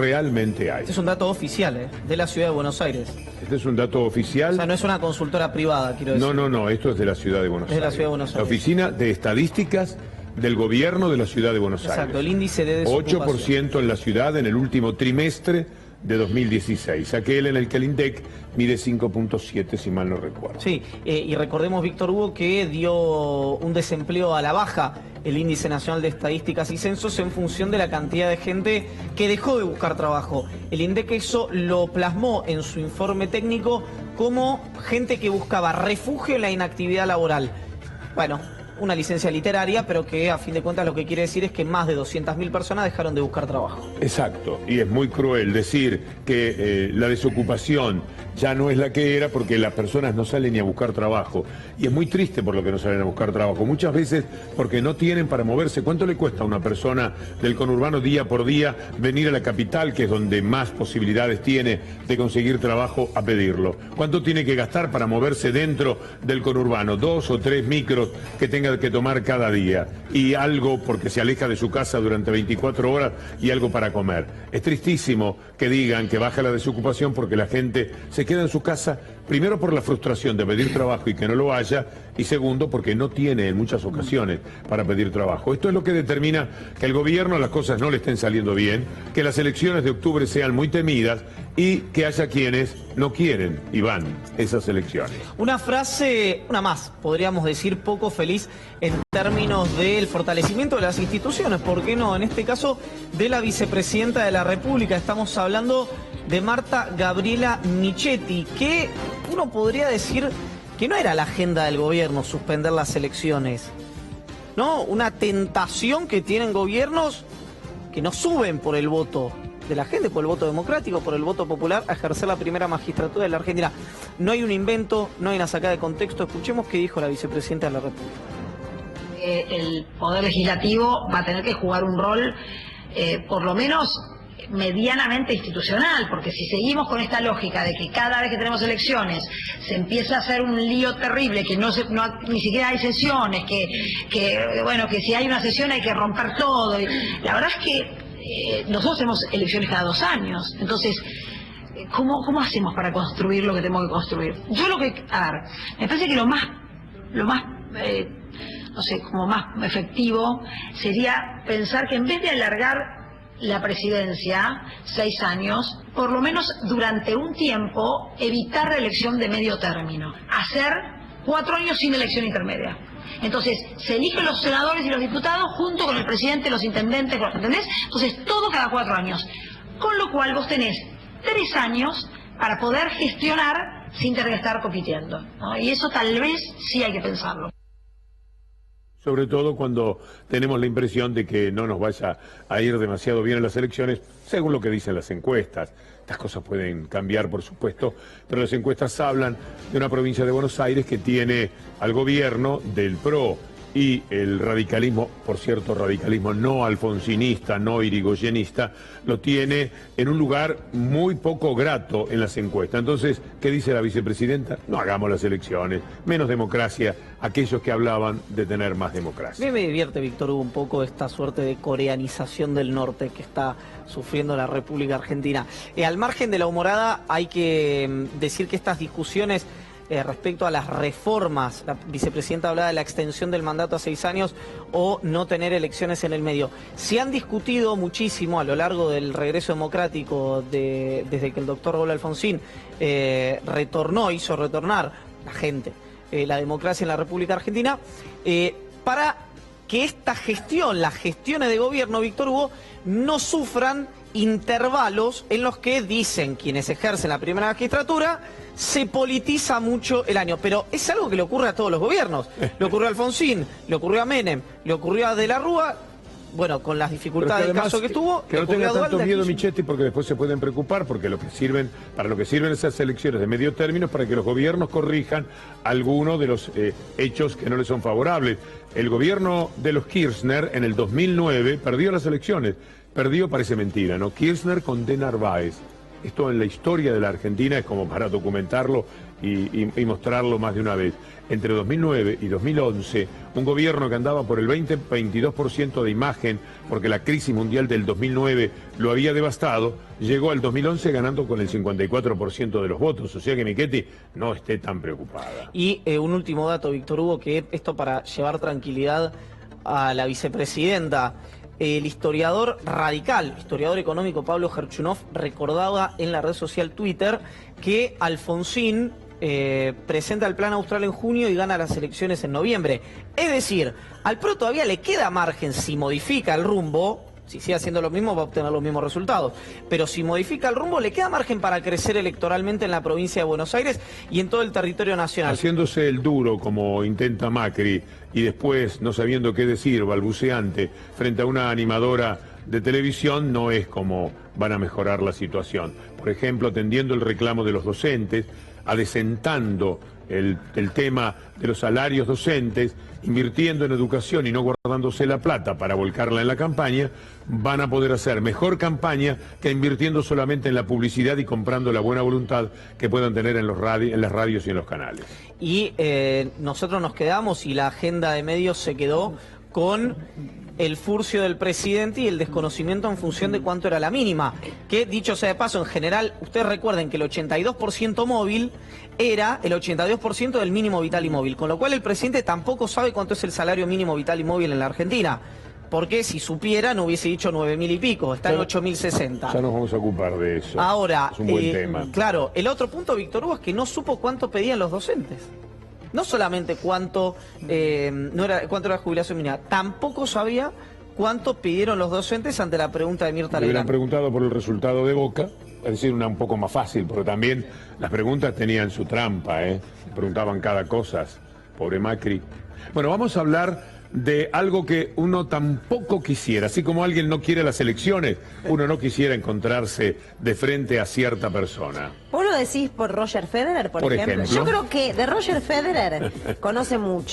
realmente hay. Este es un dato oficial, de la Ciudad de Buenos Aires. Este es un dato oficial. O sea, no es una consultora privada, quiero decir. No, esto es de la Ciudad de Buenos Aires. Es de la Ciudad de Buenos Aires. La Oficina de Estadísticas del Gobierno de la Ciudad de Buenos Aires. Exacto, el índice de desocupación. 8% en la ciudad en el último trimestre de 2016, aquel en el que el INDEC mide 5.7, si mal no recuerdo. Sí, y recordemos, Víctor Hugo, que dio un desempleo a la baja el Índice Nacional de Estadísticas y Censos en función de la cantidad de gente que dejó de buscar trabajo. El INDEC eso lo plasmó en su informe técnico como gente que buscaba refugio en la inactividad laboral. Bueno, una licencia literaria, pero que a fin de cuentas lo que quiere decir es que más de 200.000 personas dejaron de buscar trabajo. Exacto, y es muy cruel decir que la desocupación ya no es la que era porque las personas no salen ni a buscar trabajo. Y es muy triste por lo que no salen a buscar trabajo, muchas veces porque no tienen para moverse. ¿Cuánto le cuesta a una persona del conurbano día por día venir a la capital, que es donde más posibilidades tiene de conseguir trabajo, a pedirlo? ¿Cuánto tiene que gastar para moverse dentro del conurbano? 2 o 3 micros que tenga que tomar cada día, y algo porque se aleja de su casa durante 24 horas y algo para comer. Es tristísimo que digan que baja la desocupación porque la gente se queda en su casa, primero por la frustración de pedir trabajo y que no lo haya, y segundo porque no tiene en muchas ocasiones para pedir trabajo. Esto es lo que determina que el gobierno las cosas no le estén saliendo bien, que las elecciones de octubre sean muy temidas y que haya quienes no quieren y van esas elecciones. Una frase, una más, podríamos decir, poco feliz en términos del fortalecimiento de las instituciones, ¿por qué no? En este caso, de la vicepresidenta de la República. Estamos hablando de Marta Gabriela Michetti, que uno podría decir que no era la agenda del gobierno suspender las elecciones, ¿no? Una tentación que tienen gobiernos que no suben por el voto de la gente, por el voto democrático, por el voto popular, a ejercer la primera magistratura de la Argentina. No hay un invento, no hay una sacada de contexto. Escuchemos qué dijo la vicepresidenta de la República. El Poder Legislativo va a tener que jugar un rol, por lo menos medianamente institucional, porque si seguimos con esta lógica de que cada vez que tenemos elecciones se empieza a hacer un lío terrible, que ni siquiera hay sesiones, que si hay una sesión hay que romper todo, y la verdad es que nosotros hacemos elecciones cada 2 años, entonces ¿cómo hacemos para construir lo que tenemos que construir? Yo me parece que lo más no sé, como más efectivo sería pensar que en vez de alargar la presidencia 6 años, por lo menos durante un tiempo evitar la elección de medio término, hacer 4 años sin elección intermedia. Entonces, se eligen los senadores y los diputados junto con el presidente, los intendentes, ¿entendés? Entonces, todo cada 4 años. Con lo cual vos tenés 3 años para poder gestionar sin tener que estar compitiendo, ¿no? Y eso tal vez sí hay que pensarlo. Sobre todo cuando tenemos la impresión de que no nos vaya a ir demasiado bien en las elecciones, según lo que dicen las encuestas. Estas cosas pueden cambiar, por supuesto, pero las encuestas hablan de una provincia de Buenos Aires que tiene al gobierno del PRO y el radicalismo, por cierto, radicalismo no alfonsinista, no irigoyenista, lo tiene en un lugar muy poco grato en las encuestas. Entonces, ¿qué dice la vicepresidenta? No hagamos las elecciones, menos democracia, aquellos que hablaban de tener más democracia. A mí me divierte, Víctor Hugo, un poco esta suerte de coreanización del norte que está sufriendo la República Argentina. Al margen de la humorada, hay que decir que estas discusiones respecto a las reformas, la vicepresidenta hablaba de la extensión del mandato a 6 años o no tener elecciones en el medio. Se han discutido muchísimo a lo largo del regreso democrático desde que el doctor Raúl Alfonsín hizo retornar la gente, la democracia en la República Argentina, para que esta gestión, las gestiones de gobierno, Víctor Hugo, no sufran intervalos en los que dicen quienes ejercen la primera magistratura se politiza mucho el año, pero es algo que le ocurre a todos los gobiernos. Le ocurrió a Alfonsín, le ocurrió a Menem, le ocurrió a De la Rúa, bueno, con las dificultades del caso que tuvo. Que no tenga tanto miedo Michetti, porque después se pueden preocupar, porque para lo que sirven esas elecciones de medio término es para que los gobiernos corrijan algunos de los hechos que no les son favorables. El gobierno de los Kirchner en el 2009 perdió las elecciones. Perdió, parece mentira, ¿no? Kirchner con de Narváez. esto en la historia de la Argentina es como para documentarlo y mostrarlo más de una vez. Entre 2009 y 2011, un gobierno que andaba por el 20-22% de imagen, porque la crisis mundial del 2009 lo había devastado, llegó al 2011 ganando con el 54% de los votos. O sea que Michetti no esté tan preocupada. Y un último dato, Víctor Hugo, que esto para llevar tranquilidad a la vicepresidenta. El historiador radical, historiador económico Pablo Gerchunov, recordaba en la red social Twitter que Alfonsín presenta el plan austral en junio y gana las elecciones en noviembre. Es decir, al PRO todavía le queda margen, si modifica el rumbo, si sigue haciendo lo mismo va a obtener los mismos resultados, pero si modifica el rumbo le queda margen para crecer electoralmente en la provincia de Buenos Aires y en todo el territorio nacional. Haciéndose el duro como intenta Macri y después no sabiendo qué decir, balbuceante, frente a una animadora de televisión, no es como van a mejorar la situación. Por ejemplo, atendiendo el reclamo de los docentes, adecentando el tema de los salarios docentes, invirtiendo en educación y no guardándose la plata para volcarla en la campaña, van a poder hacer mejor campaña que invirtiendo solamente en la publicidad y comprando la buena voluntad que puedan tener en las radios y en los canales. Y nosotros nos quedamos y la agenda de medios se quedó con el furcio del presidente y el desconocimiento en función de cuánto era la mínima. Que, dicho sea de paso, en general, ustedes recuerden que el 82% móvil era el 82% del mínimo vital y móvil, con lo cual el presidente tampoco sabe cuánto es el salario mínimo vital y móvil en la Argentina. Porque si supiera no hubiese dicho 9.000 y pico, está en 8.060. Ya nos vamos a ocupar de eso. Ahora, es un buen tema. Claro, el otro punto, Víctor Hugo, es que no supo cuánto pedían los docentes. No solamente cuánto cuánto era la jubilación mínima, tampoco sabía cuánto pidieron los docentes ante la pregunta de Mirta Le hubieran Legrand. preguntado por el resultado de Boca, es decir, una un poco más fácil, porque también las preguntas tenían su trampa, preguntaban cada cosa, pobre Macri. Bueno, vamos a hablar de algo que uno tampoco quisiera, así como alguien no quiere las elecciones, uno no quisiera encontrarse de frente a cierta persona. ¿Vos lo decís por Roger Federer, por ejemplo? ejemplo. Yo creo que de Roger Federer conoce mucho.